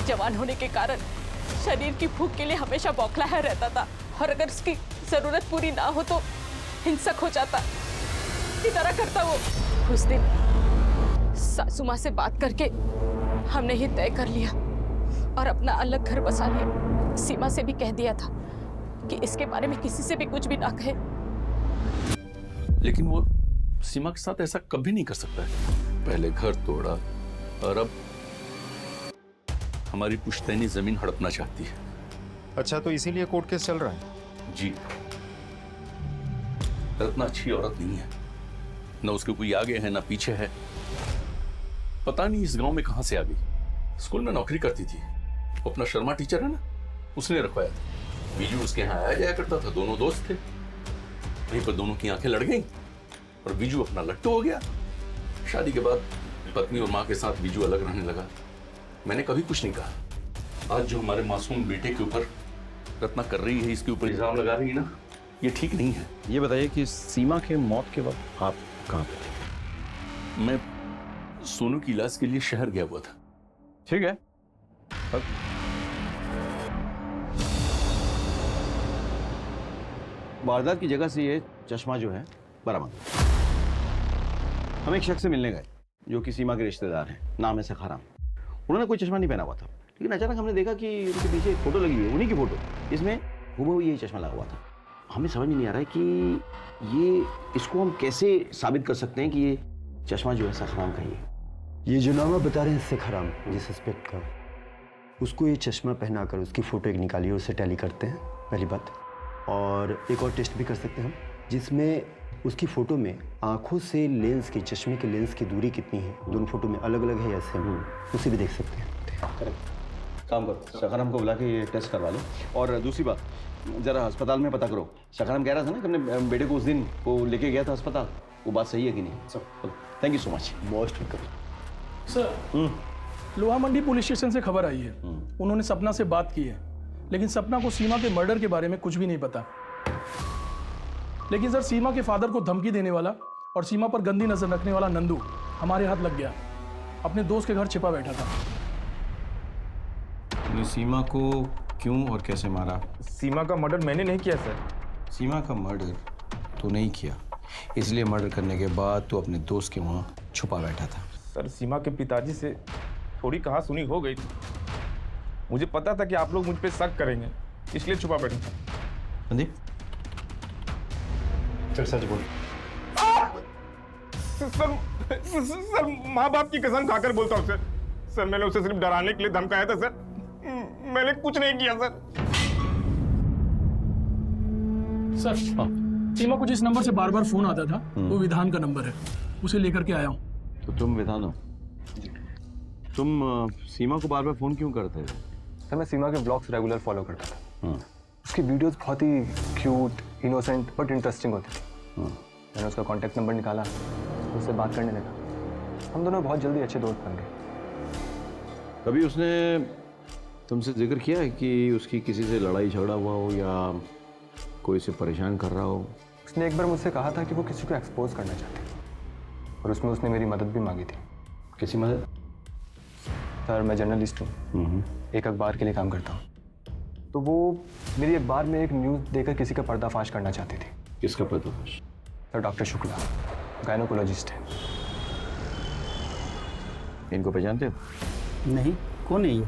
जवान होने के कारण शरीर की भूख के लिए हमेशा बौखलाया रहता था और अगर उसकी जरूरत पूरी ना हो तो हिंसक हो जाता। इसी तरह करता वो। उस दिन सासू माँ से बात करके हमने ये तय कर लिया और अपना अलग घर बसा लिया। सीमा से भी कह दिया था कि इसके बारे में किसी से भी कुछ भी ना कहे। लेकिन वो सीमा के साथ ऐसा कभी नहीं कर सकता है। पहले घर तोड़ा और अब हमारी पुश्तैनी जमीन हड़पना चाहती है। अच्छा, तो इसीलिए कोर्ट केस चल रहा है? जी। रत्ना अच्छी औरत नहीं है, न उसके कोई आगे है ना पीछे है। पता नहीं इस गांव में कहां से आ गई। स्कूल में नौकरी करती थी। वो अपना शर्मा टीचर है ना, उसने रखवाया था। बीजू उसके यहाँ आया जाया करता था, दोनों दोस्त थे। वहीं पर दोनों की आंखें लड़ गईं और बीजू अपना लट्टू हो गया। शादी के बाद पत्नी और माँ के साथ बीजू अलग रहने लगा। मैंने कभी कुछ नहीं कहा। आज जो हमारे मासूम बेटे के ऊपर रत्ना कर रही है, इसके ऊपर इल्जाम लगा रही है ना, ये ठीक नहीं है। ये बताइए कि सीमा के मौत के वक्त आप कहाँ पे थे? मैं सोनू की इलाज के लिए शहर गया हुआ था। ठीक है। वारदात की जगह से ये चश्मा जो है बरामद। हम एक शख्स से मिलने गए जो कि सीमा के रिश्तेदार हैं, नाम है सखाराम। उन्होंने कोई चश्मा नहीं पहना हुआ था, लेकिन अचानक हमने देखा कि उनके पीछे एक फोटो लगी है, उन्हीं की फोटो। इसमें हूबहू यही चश्मा लगा हुआ था। हमें समझ में नहीं आ रहा है कि इसको हम कैसे साबित कर सकते हैं कि ये चश्मा जो है सखाराम का ही है। ये जो नाम आप बता रहे हैं सखाराम, जिस सस्पेक्ट का, उसको ये चश्मा पहनाकर उसकी फ़ोटो एक निकालिए, उससे टैली करते हैं पहली बात। और एक और टेस्ट भी कर सकते हैं हम, जिसमें उसकी फ़ोटो में आँखों से लेंस की, चश्मे के लेंस की दूरी कितनी है, दोनों फोटो में अलग अलग है या सेम, उसे भी देख सकते हैं। करेक्ट। काम करो, सखाराम को बुला के ये टेस्ट करवा लो। और दूसरी बात, जरा अस्पताल में पता करो। सखाराम कह रहा था ना कि अपने बेटे को उस दिन वो लेके गया था अस्पताल, वो बात सही है कि नहीं? सब thank you so much. Most welcome sir. लोहा मंडी पुलिस स्टेशन से खबर आई है, उन्होंने सपना से बात की है, लेकिन सपना को सीमा के मर्डर के बारे में कुछ भी नहीं पता। लेकिन सर, सीमा के फादर को धमकी देने वाला और सीमा पर गंदी नजर रखने वाला नंदू हमारे हाथ लग गया। अपने दोस्त के घर छिपा बैठा था। तूने सीमा को क्यों और कैसे मारा? सीमा का मर्डर मैंने नहीं किया सर। सीमा का मर्डर तो नहीं किया, इसलिए मर्डर करने के बाद तो अपने दोस्त के वहाँ छुपा बैठा था। सर, सीमा के पिताजी से थोड़ी कहा सुनी हो गई थी। मुझे पता था कि आप लोग मुझ पे शक करेंगे, इसलिए छुपा बैठा था। संदीप, सच बोल। सर, माँ बाप की कसम खाकर बोलता हूँ सर। सर, मैंने उसे सिर्फ डराने के लिए धमकाया था सर। मैंने कुछ नहीं किया सर। सर, सीमा को जिस नंबर से बार बार फोन आता था वो विधान का नंबर है, उसे लेकर के आया हूँ। तो तुम विधान हो? तुम सीमा को बार बार फोन क्यों करते थे? सर, मैं सीमा के ब्लॉग्स रेगुलर फॉलो करता था। उसकी वीडियोस बहुत ही क्यूट, इनोसेंट बट इंटरेस्टिंग होती थी। मैंने उसका कांटेक्ट नंबर निकाला, उससे बात करने लगा। हम दोनों बहुत जल्दी अच्छे दोस्त बन गए। कभी उसने तुमसे जिक्र किया है कि उसकी किसी से लड़ाई झगड़ा हुआ हो या कोई उसे परेशान कर रहा हो? उसने एक बार मुझसे कहा था कि वो किसी को एक्सपोज करना चाहती है, और उसमें उसने मेरी मदद भी मांगी थी। किसी मदद? सर, मैं जर्नलिस्ट हूँ, एक अखबार के लिए काम करता हूँ। तो वो मेरी अखबार में एक न्यूज़ देकर किसी का पर्दाफाश करना चाहती थी। किसका पर्दाफाश? सर, डॉक्टर शुक्ला, गायनोकोलॉजिस्ट है। इनको पहचानते हो? नहीं, कौन है ये?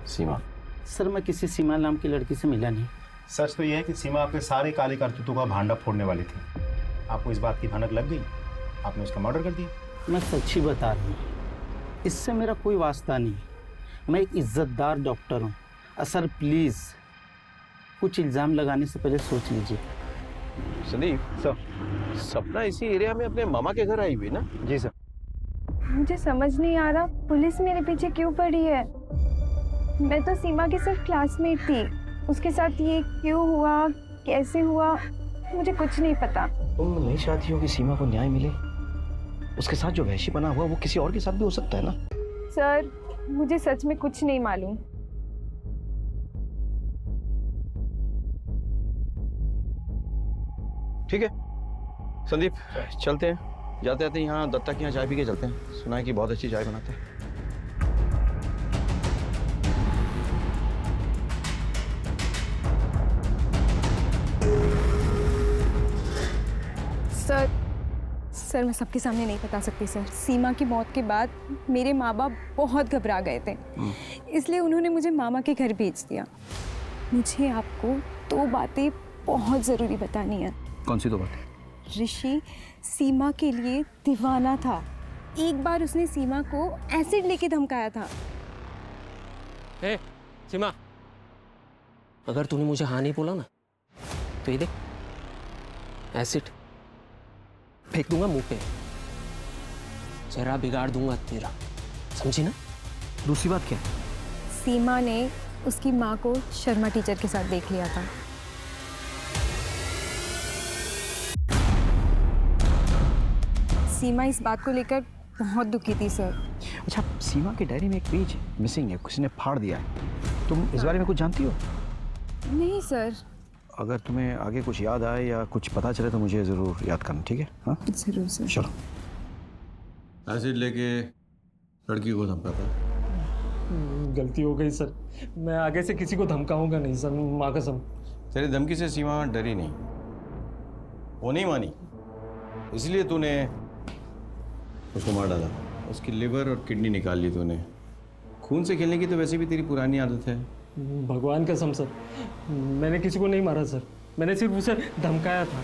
सीमा। सर, मैं किसी सीमा नाम की लड़की से मिला नहीं। सच तो यह है कि सीमा आपके सारे काले करतूतों का भांडा फोड़ने वाली थी। आपको इस बात की भनक लग गई, आपने उसका मर्डर कर दिया। मैं सच ही बता रहा हूँ, इससे मेरा कोई वास्ता नहीं। मैं एक इज्जतदार डॉक्टर हूँ। सर प्लीज़, कुछ इल्ज़ाम लगाने से पहले सोच लीजिए। संदीप सर, सपना इसी एरिया में अपने मामा के घर आई हुई ना? जी सर। मुझे समझ नहीं आ रहा पुलिस मेरे पीछे क्यों पड़ी है। मैं तो सीमा की सिर्फ क्लासमेट थी, उसके साथ ये क्यों हुआ, कैसे हुआ, मुझे कुछ नहीं पता। तुम नहीं चाहती हो कि सीमा को न्याय मिले? उसके साथ जो वहशीपना हुआ वो किसी और के साथ भी हो सकता है ना? सर, मुझे सच में कुछ नहीं मालूम। ठीक है संदीप, चलते हैं। जाते जाते यहाँ दत्ता के यहाँ चाय पी के चलते हैं। सुना है कि बहुत अच्छी चाय बनाते हैं। सर मैं सबके सामने नहीं बता सकती सर। सीमा की मौत के बाद मेरे माँ बाप बहुत घबरा गए थे, इसलिए उन्होंने मुझे मामा के घर भेज दिया। मुझे आपको 2 बातें बहुत ज़रूरी बतानी है। कौन सी 2 बातें? ऋषि सीमा के लिए दीवाना था। एक बार उसने सीमा को एसिड लेके धमकाया था। ए, सीमा, अगर तूने मुझे हाँ नहीं बोला ना तो ये देख, एसिड फेंक दूंगा मुंह पे, चेहरा बिगाड़ दूंगा तेरा, समझी ना? दूसरी बात क्या? सीमा ने उसकी माँ को शर्मा टीचर के साथ देख लिया था। सीमा इस बात को लेकर बहुत दुखी थी सर। अच्छा, सीमा की डायरी में एक पेज मिसिंग है, किसी ने फाड़ दिया है। तुम इस बारे में कुछ जानती हो? नहीं सर। अगर तुम्हें आगे कुछ याद आए या कुछ पता चले तो मुझे ज़रूर याद करना, ठीक है? हाँ जरूर सर। चलो। एसिड लेके लड़की को धमकाता है। गलती हो गई सर, मैं आगे से किसी को धमकाऊंगा नहीं सर, माँ कसम। तेरी धमकी से सीमा डरी नहीं, वो नहीं मानी, इसलिए तूने उसको मार डाला। उसकी लिवर और किडनी निकाल ली तूने। खून से खेलने की तो वैसे भी तेरी पुरानी आदत है। भगवान कसम सर, मैंने किसी को नहीं मारा सर, मैंने सिर्फ उसे धमकाया था,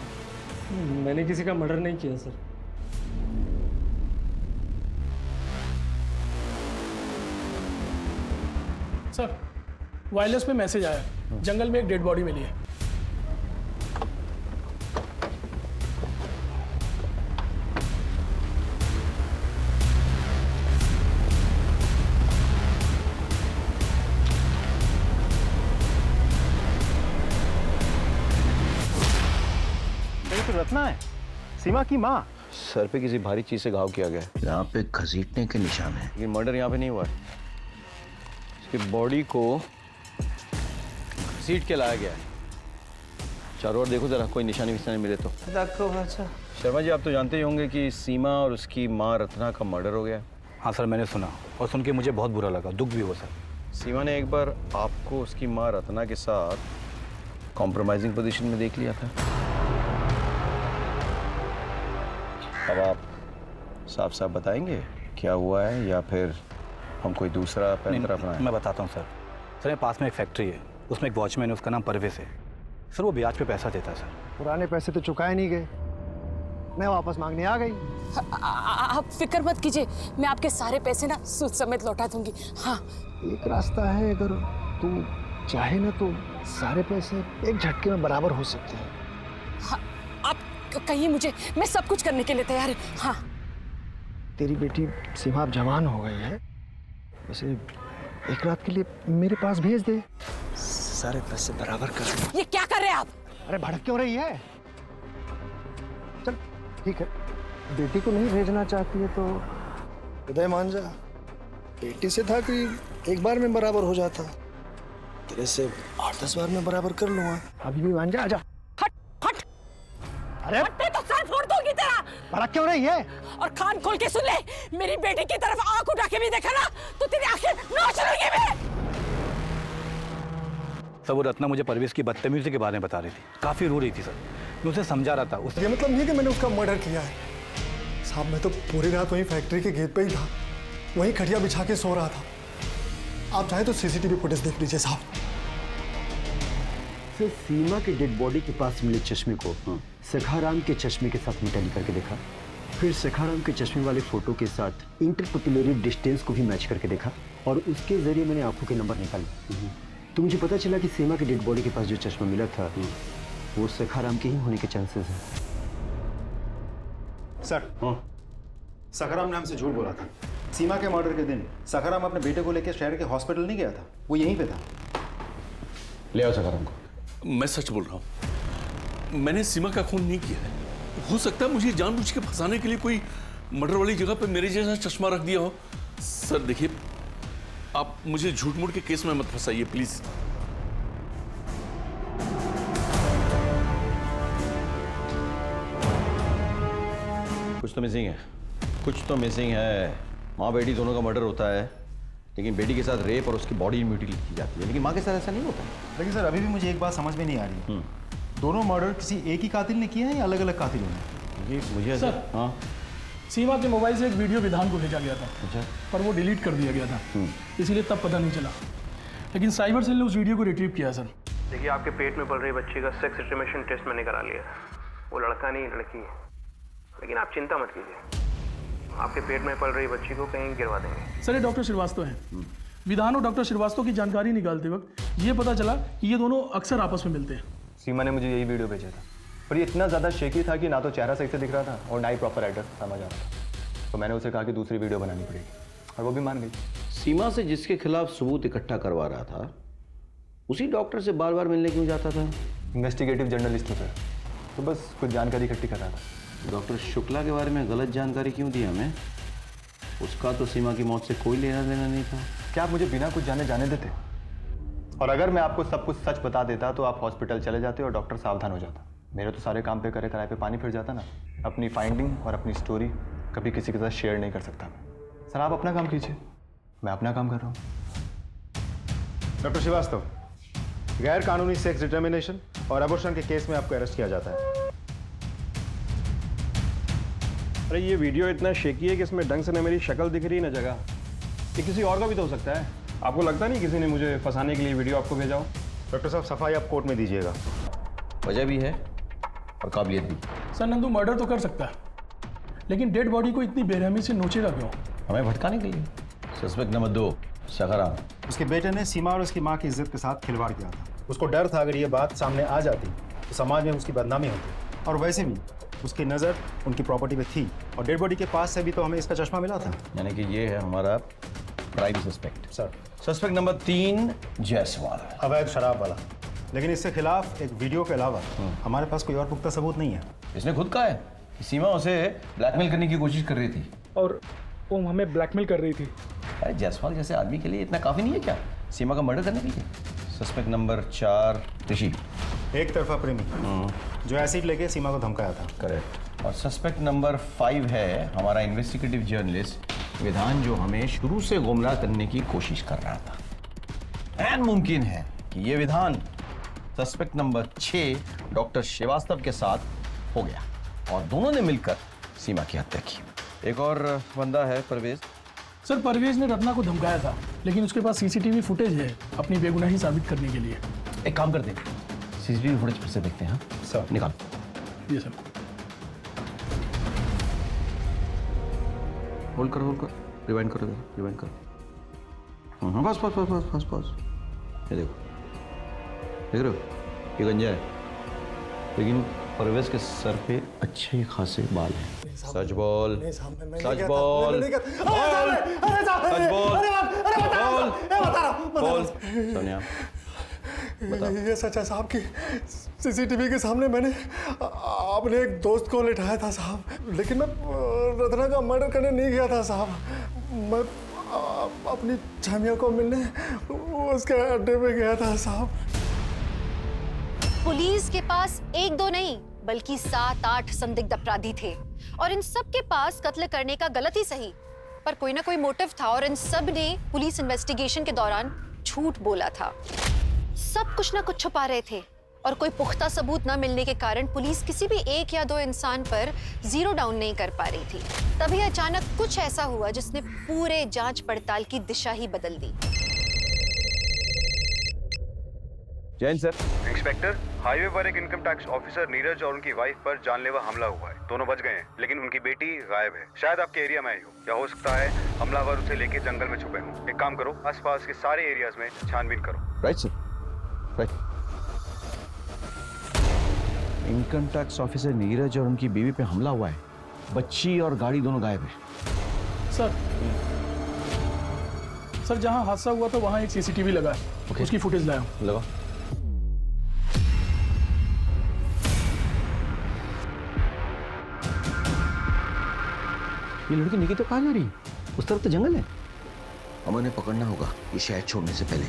मैंने किसी का मर्डर नहीं किया सर। सर, वायरलेस पे मैसेज आया, जंगल में एक डेड बॉडी मिली है। तो रत्ना है, सीमा की माँ। सर पे किसी भारी चीज से घाव किया गया है। यहाँ पे घसीटने के निशान है, लेकिन मर्डर यहाँ पे नहीं हुआ है। इसकी बॉडी को घसीट के लाया गया है। चारों ओर देखो जरा, कोई निशानी विशानी मिले तो। शर्मा जी, आप तो जानते ही होंगे कि सीमा और उसकी माँ रत्ना का मर्डर हो गया है। हाँ सर, मैंने सुना और सुन के मुझे बहुत बुरा लगा, दुख भी हुआ सर। सीमा ने एक बार आपको उसकी माँ रत्ना के साथ कॉम्प्रोमाइजिंग पोजीशन में देख लिया था। अब आप साफ साफ बताएंगे क्या हुआ है, या फिर हम कोई दूसरा पैंतरा अपनाएं? मैं बताता हूँ सर। सर, मेरे पास में एक फैक्ट्री है, उसमें एक वॉचमैन है, उसका नाम परवेज है सर। वो ब्याज पे पैसा देता है सर। पुराने पैसे तो चुकाए नहीं गए, मैं वापस मांगने आ गई। आप फिक्र मत कीजिए, मैं आपके सारे पैसे ना सूद समेत लौटा दूंगी। हाँ, एक रास्ता है, अगर तू चाहे ना तो सारे पैसे एक झटके में बराबर हो सकते हैं। हाँ, आप कहिए मुझे, मैं सब कुछ करने के लिए तैयार है। हाँ, तेरी बेटी सीमा अब जवान हो गई है, उसे एक रात के लिए मेरे पास भेज दे, सारे पैसे बराबर कर। ये क्या कर रहे हैं आप? अरे भड़क क्यों रही है? चल ठीक है, बेटी को नहीं भेजना चाहती है तो हृदय मान जा। बेटी से था कि एक बार में बराबर हो जाता, तेरे से 8-10 बार में बराबर कर लूंगा। अभी भी मान जा, आजा। हट हट। अरे मैं तो सर फोड़ दूंगी तेरा। भड़क क्यों रही है? और कान खोल के सुन ले, मेरी बेटी की तरफ आंख उठा के भी देखा ना तो तेरी आंखें नोच लूंगी मैं। सर, वो रत्ना मुझे परवेज की बदतमीजी के बारे में बता रही थी, काफी रो रही थी सर। मैं उसे समझा रहा था। ये मतलब नहीं कि मैंने उसका मर्डर किया है साहब, मैं तो पूरी रात वहीं फैक्ट्री के गेट पे ही था, वहीं खटिया बिछा के सो रहा था। आप चाहे तो सीसीटीवी फुटेज देख लीजिए साहब। सर, सीमा के डेड बॉडी के पास मिले चश्मे को सखाराम के चश्मे के साथ में टैली करके देखा, फिर सखाराम के चश्मे वाले फोटो के साथ इंटरपपुलरी डिस्टेंस को भी मैच करके देखा, और उसके जरिए मैंने आंखों के नंबर निकाले। तो मुझे पता चला कि सीमा के डेड बॉडी के पास जो चश्मा मिला था वो सखाराम के ही होने के चांसेस हैं। सर, सखाराम ने हमसे झूठ बोला था। सीमा के मर्डर के दिन सखाराम अपने बेटे को लेकर शहर के हॉस्पिटल नहीं गया था, वो यहीं पे था। ले आओ सखाराम को। मैं सच बोल रहा हूं, मैंने सीमा का खून नहीं किया है। हो सकता है मुझे जानबूझ के फंसाने के लिए कोई मर्डर वाली जगह पे मेरे जैसा चश्मा रख दिया हो। सर देखिए, आप मुझे झूठ मूठ के केस में मत फंसाइए प्लीज। कुछ तो मिसिंग है, कुछ तो मिसिंग है। माँ बेटी दोनों का मर्डर होता है, लेकिन बेटी के साथ रेप और उसकी बॉडी म्यूटिलेट की जाती है, लेकिन माँ के साथ ऐसा नहीं होता। लेकिन सर, अभी भी मुझे एक बात समझ में नहीं आ रही, दोनों मर्डर किसी एक ही कातिल ने किए हैं या अलग अलग कातिलों ने? ये मुझे सर। हाँ सीमा के मोबाइल से एक वीडियो विधान को भेजा गया था, अच्छा पर वो डिलीट कर दिया गया था, इसीलिए तब पता नहीं चला। लेकिन साइबर सेल ने उस वीडियो को रिट्रीव किया सर। देखिए, आपके पेट में पल रही बच्ची का सेक्स एस्टिमेशन टेस्ट मैंने करा लिया। वो लड़का नहीं लड़की है, लेकिन आप चिंता मत कीजिए, आपके पेट में पल रही बच्ची को कहीं गिरवा देंगे। सर ये डॉक्टर श्रीवास्तव हैं। विधान और डॉक्टर श्रीवास्तव की जानकारी निकालते वक्त ये पता चला कि ये दोनों अक्सर आपस में मिलते हैं। सीमा ने मुझे यही वीडियो भेजा था, पर ये इतना ज़्यादा शेकी था कि ना तो चेहरा सही से दिख रहा था और ना ही प्रॉपर एड्रेस समझ आ रहा था। तो मैंने उसे कहा कि दूसरी वीडियो बनानी पड़ेगी, और वो भी मान गई। सीमा से जिसके खिलाफ सबूत इकट्ठा करवा रहा था, उसी डॉक्टर से बार बार मिलने क्यों जाता था? इन्वेस्टिगेटिव जर्नलिस्ट था, तो बस कुछ जानकारी इकट्ठी कर रहा था। डॉक्टर शुक्ला के बारे में गलत जानकारी क्यों दी हमें? उसका तो सीमा की मौत से कोई लेना देना नहीं था। क्या आप मुझे बिना कुछ जाने देते? और अगर मैं आपको सब कुछ सच बता देता तो आप हॉस्पिटल चले जाते और डॉक्टर सावधान हो जाता। मेरे तो सारे काम पे करे कराए पे पानी फिर जाता ना। अपनी फाइंडिंग और अपनी स्टोरी कभी किसी के साथ शेयर नहीं कर सकता मैं। सर आप अपना काम कीजिए, मैं अपना काम कर रहा हूँ। डॉक्टर श्रीवास्तव, गैर कानूनी सेक्स डिटर्मिनेशन और अबॉर्शन के केस में आपको अरेस्ट किया जाता है। अरे ये वीडियो इतना शेकी है कि इसमें ढंग से न मेरी शक्ल दिख रही है न जगह। ये किसी और का भी तो हो सकता है। आपको लगता नहीं किसी ने मुझे फंसाने के लिए वीडियो आपको भेजा हो? डॉक्टर साहब, सफाई आप कोर्ट में दीजिएगा। वजह भी है और काबिलियत भी। सर नंदू मर्डर तो कर सकता है, लेकिन डेड बॉडी को इतनी बेरहमी से नोचेगा क्यों? हमें भटकाने के लिए। Suspect number 2 Sakharam. उसके बेटे ने सीमा और उसकी माँ की इज्जत के साथ खिलवाड़ किया था। उसको डर था अगर ये बात सामने आ जाती तो समाज में उसकी बदनामी होती, और वैसे भी उसकी नज़र उनकी प्रॉपर्टी पे थी, और डेड बॉडी के पास से भी तो हमें इसका चश्मा मिला था। यानी कि ये है हमारा prime suspect. Sir suspect number 3 Jaiswal, अवैध शराब वाला। लेकिन इसके खिलाफ एक वीडियो के अलावा हमारे पास कोई और पुख्ता सबूत नहीं है। इसने खुद कहा है कि सीमा उसे ब्लैकमेल करने की कोशिश कर रही थी, और वो हमें ब्लैकमेल कर रही थी। अरे जायसवाल जैसे आदमी के लिए इतना काफी नहीं है क्या सीमा का मर्डर करने के लिए? सस्पेक्ट नंबर 4 ऋषि, एक तरफा प्रेमी जो एसिड लेके सीमा को धमकाया था। करेक्ट। और सस्पेक्ट नंबर 5 है हमारा इन्वेस्टिगेटिव जर्नलिस्ट विधान, जो हमें शुरू से गुमराह करने की कोशिश कर रहा था। एन मुमकिन है कि ये विधान सस्पेक्ट नंबर 6 डॉक्टर श्रीवास्तव के साथ हो गया और दोनों ने मिलकर सीमा की हत्या की। एक और बंदा है परवेज। सर परवेज ने रत्ना को धमकाया था, लेकिन उसके पास सीसीटीवी फुटेज है अपनी बेगुनाही साबित करने के लिए। एक काम करते हैं, सीसीटीवी फुटेज फिर से देखते हैं। हाँ सर निकाल। जी सर। होल्ड करो, रिवाइंड करो, रिवाइंड करो। बस बस बस बस बस बस। ये देखो, देख रहे हो, ये गंजा है, लेकिन परवेज के सर पे अच्छे खासे बाल हैं। सच बोल, सच बोल, बोल सोनिया, ये सच है साहब की सीसीटीवी के सामने मैंने अपने एक दोस्त को लिटाया था साहब, लेकिन मैं रत्ना का मर्डर करने नहीं गया था साहब। मैं अपनी छामिया को मिलने उसके अड्डे पे गया था साहब। पुलिस के पास 1-2 नहीं बल्कि 7-8 संदिग्ध अपराधी थे, और इन सब के पास कत्ल करने का गलत ही सही पर कोई ना कोई मोटिव था, और इन सब ने पुलिस इन्वेस्टिगेशन के दौरान झूठ बोला था। सब कुछ ना कुछ छुपा रहे थे, और कोई पुख्ता सबूत न मिलने के कारण पुलिस किसी भी 1 या 2 इंसान पर जीरो डाउन नहीं कर पा रही थी। तभी अचानक कुछ ऐसा हुआ जिसने पूरे जांच पड़ताल की दिशा ही बदल दी। जैन सर। इंस्पेक्टर, हाईवे पर एक इनकम टैक्स ऑफिसर नीरज और उनकी वाइफ पर जानलेवा हमला हुआ है। दोनों बच गए हैं, लेकिन उनकी बेटी गायब है। शायद आपके एरिया में आई हो, या हो सकता है हमलावर उसे लेके जंगल में छुपे हों। एक काम करो, आसपास के सारे एरियाज में छानबीन करो। Right sir, right. Income tax officer Neeraj और उनकी बीवी पे हमला हुआ है, बच्ची और गाड़ी दोनों गायब है। सर जहां हादसा हुआ था वहां एक सीसीटीवी लगा है, उसकी फुटेज लाया हूं। लगा। ये लड़की निकी तो कहाँ जा रही है? उस तरफ तो जंगल है। हमें उन्हें पकड़ना होगा ये शहर छोड़ने से पहले।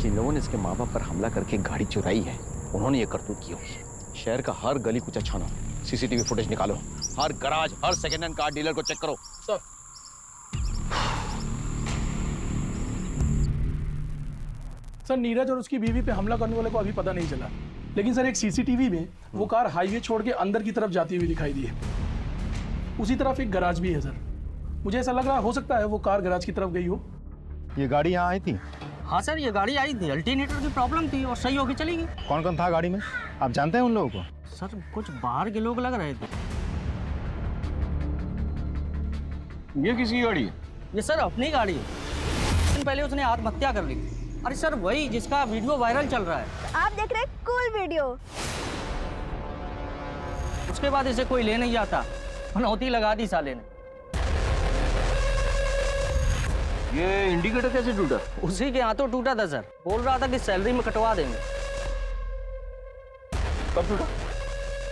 जिन लोगों ने इसके माँ बाप पर हमला करके गाड़ी चुराई है, उन्होंने ये करतूत की होगी। शहर का हर गली कुचा छानो, सीसीटीवी फुटेज निकालो, हर गराज, हर सेकेंड हैंड कार डीलर को चेक करो। सर सर नीरज और उसकी बीवी पे हमला करने वाले को अभी पता नहीं चला, लेकिन सर एक सीसीटीवी में वो कार हाईवे छोड़ के अंदर की तरफ जाती हुई दिखाई दी है। उसी तरफ एक गैराज भी है सर। मुझे ऐसा लग रहा हो सकता है वो कार गैराज की तरफ गई हो। ये गाड़ी यहाँ आई थी? हाँ सर, ये गाड़ी आई थी, अल्टरनेटर की प्रॉब्लम थी और सही होके चली गई। कौन कौन था गाड़ी में? आप जानते हैं उन लोगों को? सर कुछ बाहर के लोग लग रहे थे। ये किसकी गाड़ी है? ये सर अपनी गाड़ी है। दिन पहले उसने आत्महत्या कर ली। अरे सर वही जिसका वीडियो वायरल चल रहा है। आप देख रहे हैं कूल वीडियो। उसके बाद इसे कोई ले नहीं जाता, मनौती लगा दी साले ने। ये इंडिकेटर कैसे टूटा? उसी के हाथों टूटा था सर। बोल रहा था कि सैलरी में कटवा देंगे। कब टूटा?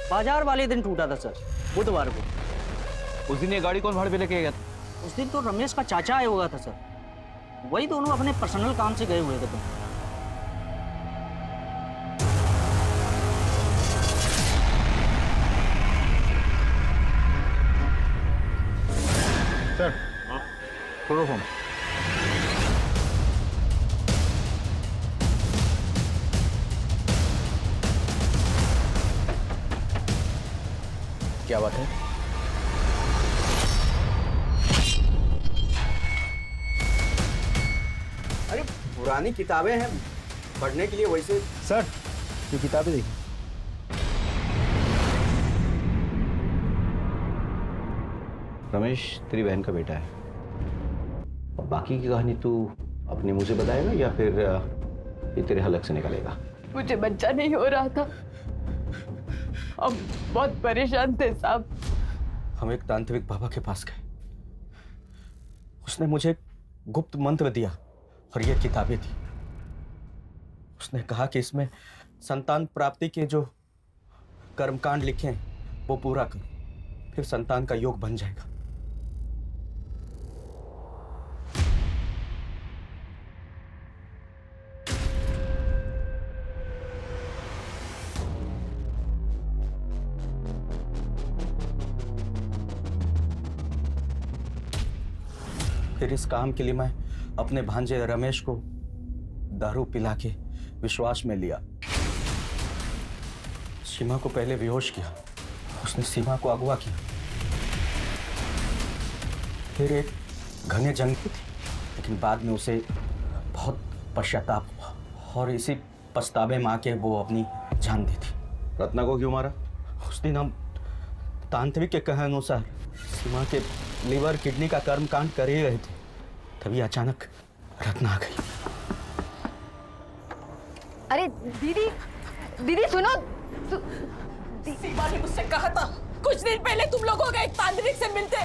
बाजार वाले दिन टूटा था सर, बुधवार को। उस दिन ये गाड़ी कौन भाड़े पे लेके गया था? उस दिन तो रमेश का चाचा आया हुआ था सर। वही दोनों अपने पर्सनल काम से गए हुए थे। सर छोड़ो फोन। क्या बात है? अरे पुरानी किताबें हैं पढ़ने के लिए, वैसे। सर ये किताबें देखिए। रमेश तेरी बहन का बेटा है। और बाकी की कहानी तू अपने मुंह से बताएगा या फिर ये तेरे हलक से निकलेगा? मुझे बच्चा नहीं हो रहा था, हम बहुत परेशान थे साहब। हम एक तांत्रिक बाबा के पास गए। उसने मुझे एक गुप्त मंत्र दिया और ये किताबें थी। उसने कहा कि इसमें संतान प्राप्ति के जो कर्मकांड लिखे हैं वो पूरा करो, फिर संतान का योग बन जाएगा। फिर इस काम के लिए मैं अपने भांजे रमेश को दारू पिला के विश्वास में लिया। सीमा को पहले बेहोश किया, उसने सीमा को अगवा किया। फिर एक घने जंग की थी, लेकिन बाद में उसे बहुत पश्चाताप हुआ और इसी पछतावे में आके वो अपनी जान दी थी। रत्ना को क्यों मारा? उस दिन हम तांत्रिक के कहे अनुसार सीमा के लीवर किडनी का कर्म कांड कर ही रहे थे, तभी अचानक रत्ना आ गई। अरे दीदी, दीदी सुनो। सीमा ने मुझसे कहा था कुछ दिन पहले तुम लोगों का एक तांत्रिक से मिलते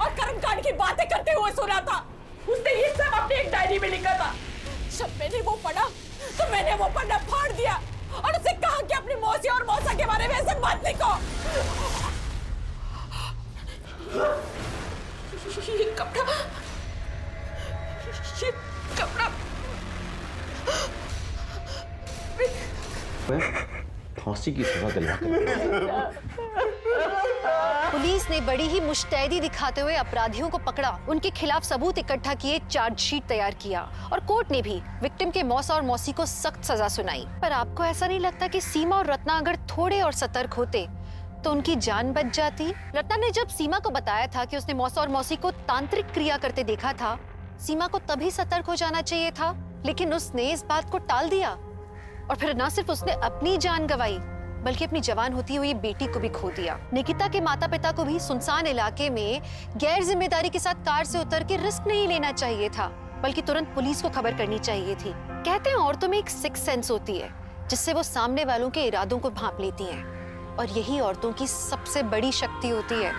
और कर्मकांड की बातें करते हुए सुना था। उसने ये सब अपनी एक डायरी में लिखा था। जब मैंने वो पढ़ा तो मैंने वो पढ़ना फाड़ दिया और उसे कहा कि अपनी मौसी और मौसा के बारे में ऐसे मत लिखो। ये कपड़ा फांसी की सजा दिलवा पुलिस ने बड़ी ही मुस्तैदी दिखाते हुए अपराधियों को पकड़ा, उनके खिलाफ सबूत इकट्ठा किए, चार्जशीट तैयार किया और कोर्ट ने भी विक्टिम के मौसा और मौसी को सख्त सजा सुनाई। पर आपको ऐसा नहीं लगता कि सीमा और रत्ना अगर थोड़े और सतर्क होते तो उनकी जान बच जाती? रत्ना ने जब सीमा को बताया था कि उसने मौसा और मौसी को तांत्रिक क्रिया करते देखा था, सीमा को तभी सतर्क हो जाना चाहिए था, लेकिन उसने इस बात को टाल दिया। और फिर न सिर्फ उसने अपनी जान गंवाई बल्कि अपनी जवान होती हुई बेटी को भी खो दिया। निकिता के माता पिता को भी सुनसान इलाके में गैर जिम्मेदारी के साथ कार से उतर के रिस्क नहीं लेना चाहिए था, बल्कि तुरंत पुलिस को खबर करनी चाहिए थी। कहते हैं औरतों में एक सिक्स सेंस होती है जिससे वो सामने वालों के इरादों को भांप लेती हैं, और यही औरतों की सबसे बड़ी शक्ति होती है।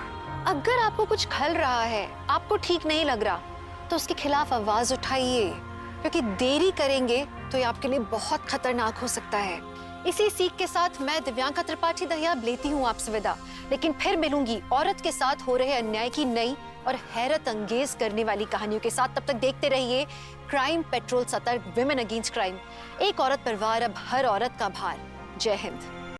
अगर आपको कुछ खल रहा है, आपको ठीक नहीं लग रहा, तो उसके खिलाफ आवाज उठाइए, क्योंकि देरी करेंगे तो ये आपके लिए बहुत खतरनाक हो सकता है। इसी सीख के साथ मैं दिव्यांका त्रिपाठी दहियाब लेती हूँ आपसे विदा, लेकिन फिर मिलूंगी औरत के साथ हो रहे अन्याय की नई और हैरत अंगेज करने वाली कहानियों के साथ। तब तक देखते रहिए क्राइम पेट्रोल, सतर्क, विमेन अगेंस्ट क्राइम। एक औरत पर वार, अब हर औरत का भार। जय हिंद।